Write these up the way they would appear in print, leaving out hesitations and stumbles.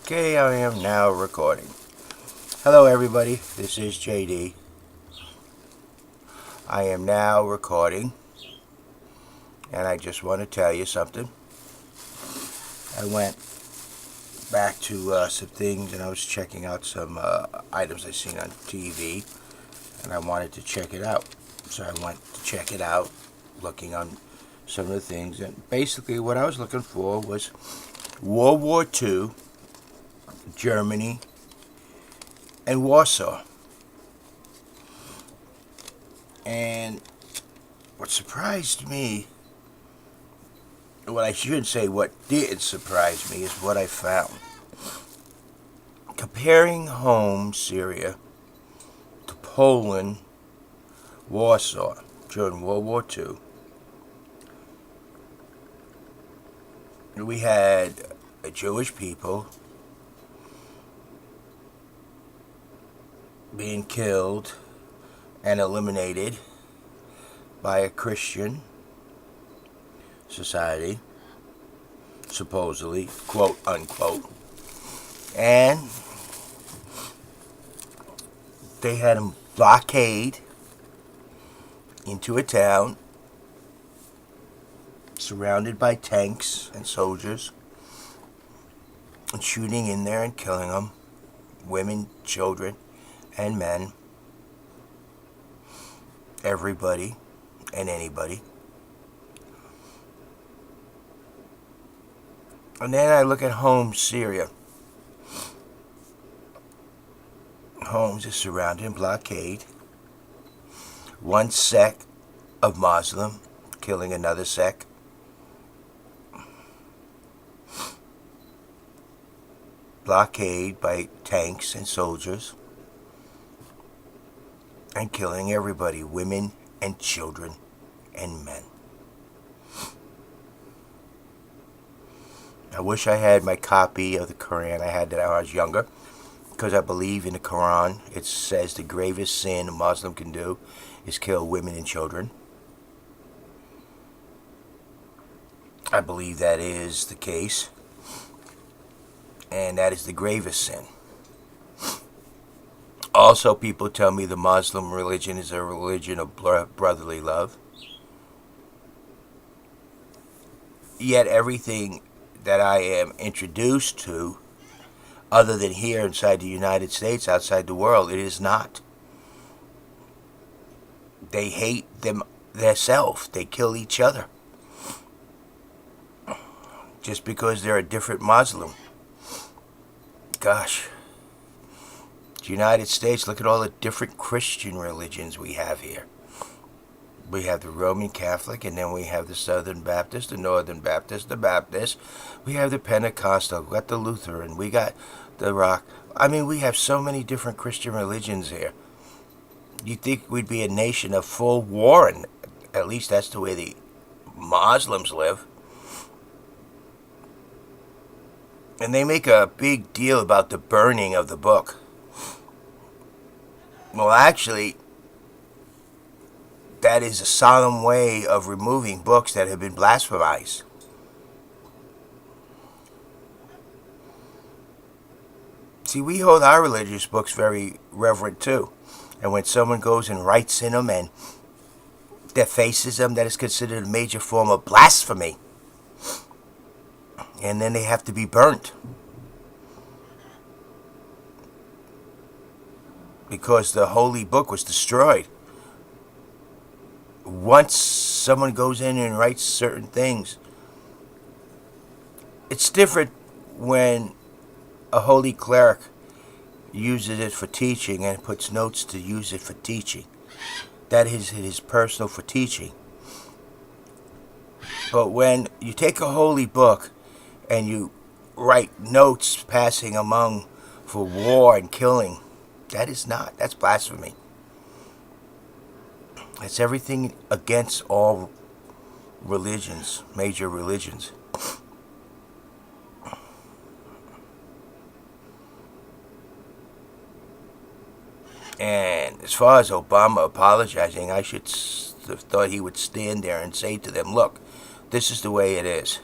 Okay, I am now recording. Hello everybody, this is JD. I am now recording, and I just want to tell you something. I went back to some things, and I was checking out some items I seen on TV, and I wanted to check it out. So I went to check it out, looking on some of the things, and basically what I was looking for was World War II, Germany, and Warsaw. And what surprised me, well, I shouldn't say what did surprise me, is what I found. Comparing Homns, Syria, to Poland, Warsaw, during World War II, we had a Jewish people being killed and eliminated by a Christian society, supposedly, quote unquote, and they had them blockade into a town surrounded by tanks and soldiers, and shooting in there and killing them, women, children, and men, everybody and anybody. And then I look at Homns, Syria. Homns is surrounded in blockade. One sect of Muslim killing another sect. Blockade by tanks and soldiers. And killing everybody, women and children and men. I wish I had my copy of the Quran. I had that when I was younger, because I believe in the Quran it says the gravest sin a Muslim can do is kill women and children. I believe that is the case, and that is the gravest sin. Also, people tell me the Muslim religion is a religion of brotherly love. Yet everything that I am introduced to, other than here inside the United States, outside the world, it is not. They hate themselves. They kill each other. Just because they're a different Muslim. Gosh. The United States, look at all the different Christian religions we have here. We have the Roman Catholic, and then we have the Southern Baptist, the Northern Baptist, the Baptist. We have the Pentecostal, we got the Lutheran, we got the Rock. I mean, we have so many different Christian religions here. You'd think we'd be a nation of full war, and at least that's the way the Muslims live. And they make a big deal about the burning of the book. Well, actually, that is a solemn way of removing books that have been blasphemized. See, we hold our religious books very reverent too. And when someone goes and writes in them and defaces them, that is considered a major form of blasphemy. And then they have to be burnt. Because the holy book was destroyed. Once someone goes in and writes certain things, it's different when a holy cleric uses it for teaching and puts notes to use it for teaching. That is his personal for teaching. But when you take a holy book and you write notes passing among for war and killing, that's blasphemy. It's everything against all religions, major religions. And as far as Obama apologizing, I should have thought he would stand there and say to them, look, this is the way it is.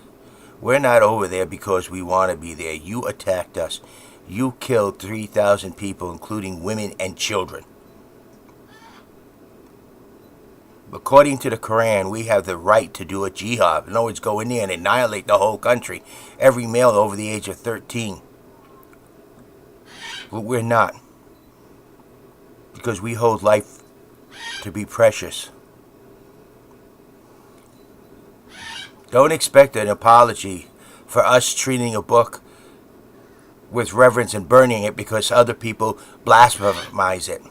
We're not over there because we want to be there. You attacked us. You killed 3,000 people, including women and children. According to the Quran, we have the right to do a jihad. In other words, go in there and annihilate the whole country. Every male over the age of 13. But we're not. Because we hold life to be precious. Don't expect an apology for us treating a book with reverence and burning it because other people blasphemize it.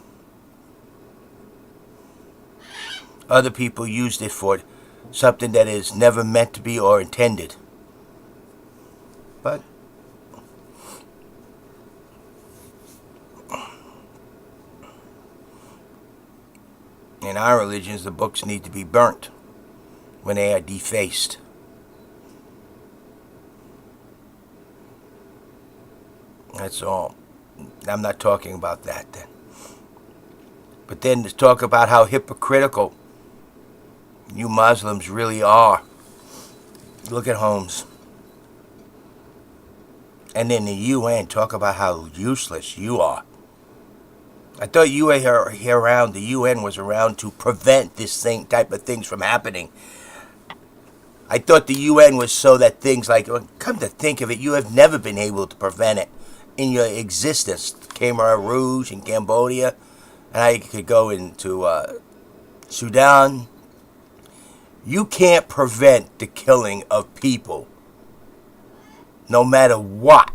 Other people used it for something that is never meant to be or intended. But in our religions, the books need to be burnt when they are defaced. That's all. I'm not talking about that then. But then to talk about how hypocritical you Muslims really are. Look at Homns. And then the UN, talk about how useless you are. I thought you were here around, the UN was around to prevent this type of things from happening. I thought the UN was so that things like, come to think of it, you have never been able to prevent it in your existence. Khmer Rouge in Cambodia, and I could go into Sudan. You can't prevent the killing of people, no matter what.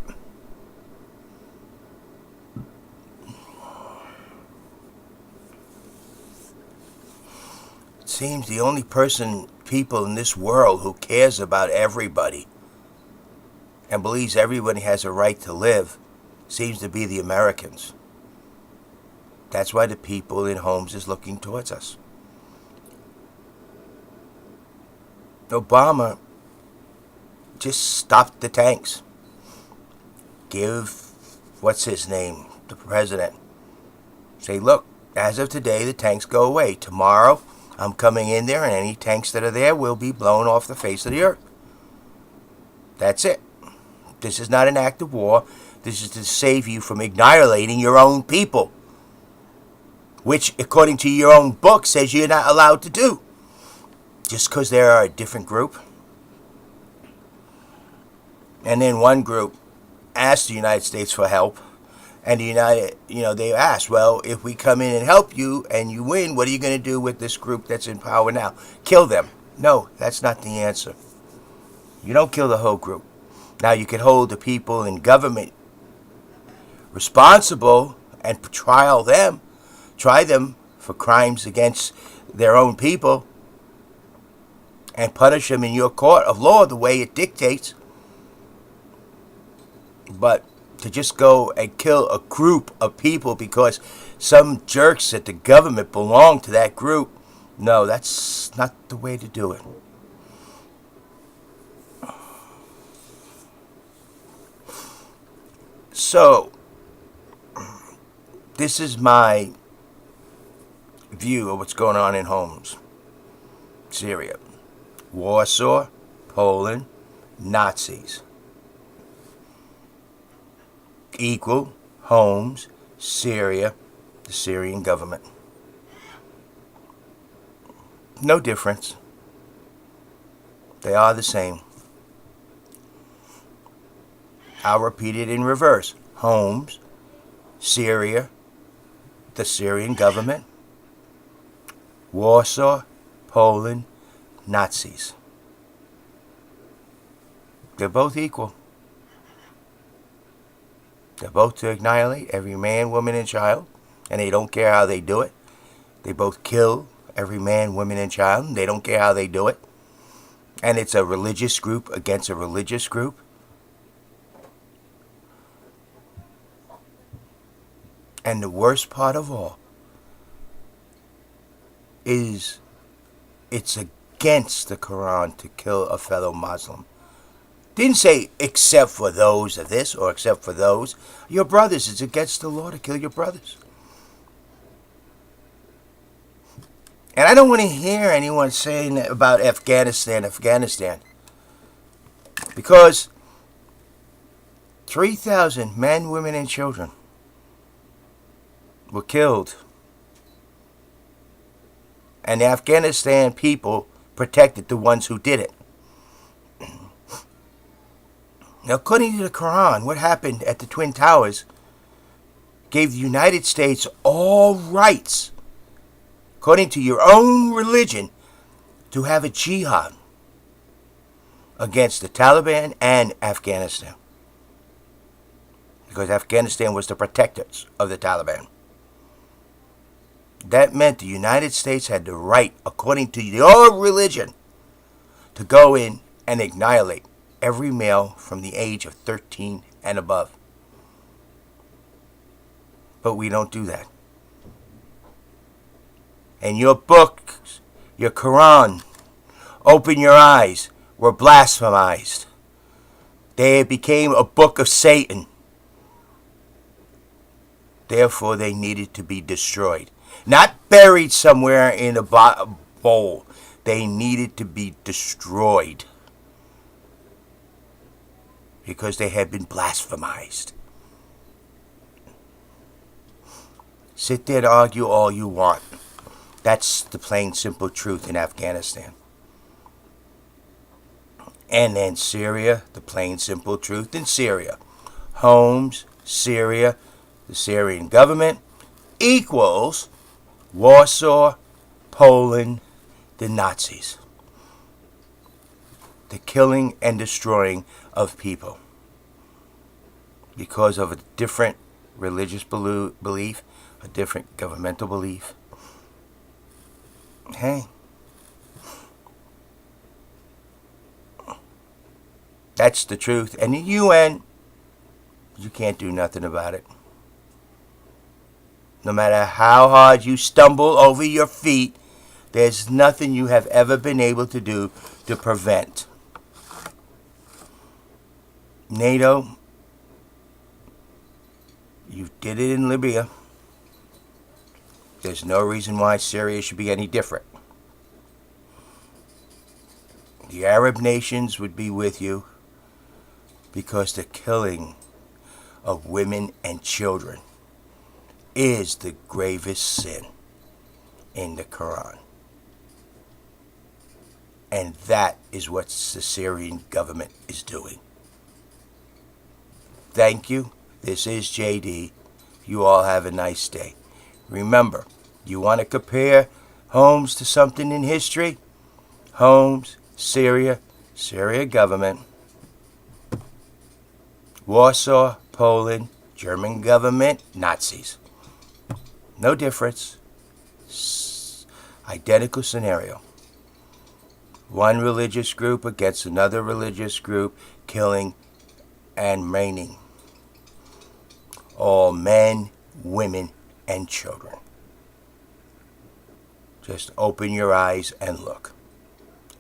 It seems the only people in this world who cares about everybody and believes everybody has a right to live seems to be the Americans. That's why the people in Homns is looking towards us. Obama just stopped the tanks. Give, what's his name, the president, say, look, as of today, the tanks go away. Tomorrow, I'm coming in there, and any tanks that are there will be blown off the face of the earth. That's it. This is not an act of war. This is to save you from annihilating your own people, which, according to your own book, says you're not allowed to do. Just because they are a different group. And then one group asked the United States for help. And they asked, well, if we come in and help you and you win, what are you going to do with this group that's in power now? Kill them. No, that's not the answer. You don't kill the whole group. Now, you can hold the people in government responsible and try them for crimes against their own people, and punish them in your court of law the way it dictates. But to just go and kill a group of people because some jerks at the government belong to that group, no, that's not the way to do it. So, this is my view of what's going on in Homns, Syria. Warsaw, Poland, Nazis. Equal, Homns, Syria, the Syrian government. No difference. They are the same. I'll repeat it in reverse. Homns, Syria, the Syrian government. Warsaw, Poland, Nazis. They're both equal. They're both to annihilate every man, woman, and child, and they don't care how they do it. They both kill every man, woman, and child, and they don't care how they do it. And it's a religious group against a religious group. And the worst part of all is it's against the Quran to kill a fellow Muslim. Didn't say except for those of this or except for those. Your brothers, it's against the law to kill your brothers. And I don't want to hear anyone saying about Afghanistan. Because 3,000 men, women, and children were killed. And the Afghanistan people protected the ones who did it. Now, according to the Quran, what happened at the Twin Towers gave the United States all rights, according to your own religion, to have a jihad against the Taliban and Afghanistan. Because Afghanistan was the protectors of the Taliban. That meant the United States had the right, according to your religion, to go in and annihilate every male from the age of 13 and above. But we don't do that. And your books, your Quran, Open Your Eyes, were blasphemized. They became a book of Satan. Therefore, they needed to be destroyed. Not buried somewhere in a bowl. They needed to be destroyed. Because they had been blasphemized. Sit there and argue all you want. That's the plain, simple truth in Afghanistan. And then Syria, the plain, simple truth in Syria. Homns, Syria, the Syrian government, equals Warsaw, Poland, the Nazis. The killing and destroying of people because of a different religious belief, a different governmental belief. Hey, that's the truth. And the UN, you can't do nothing about it. No matter how hard you stumble over your feet, there's nothing you have ever been able to do to prevent. NATO, you did it in Libya. There's no reason why Syria should be any different. The Arab nations would be with you because the killing of women and children is the gravest sin in the Quran. And that is what the Syrian government is doing. Thank you. This is JD. You all have a nice day. Remember, you want to compare Homns to something in history? Homns, Syria, Syrian government. Warsaw, Poland, German government, Nazis. No difference. Identical scenario. One religious group against another religious group, killing and maiming all men, women, and children. Just open your eyes and look.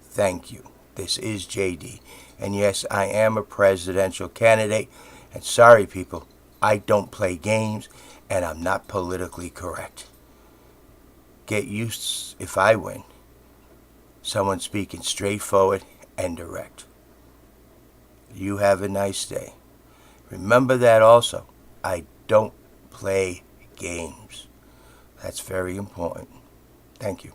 Thank you. This is JD. And yes, I am a presidential candidate. And sorry, people, I don't play games, and I'm not politically correct. Get used, if I win, someone speaking straightforward and direct. You have a nice day. Remember that also. I don't play games. That's very important. Thank you.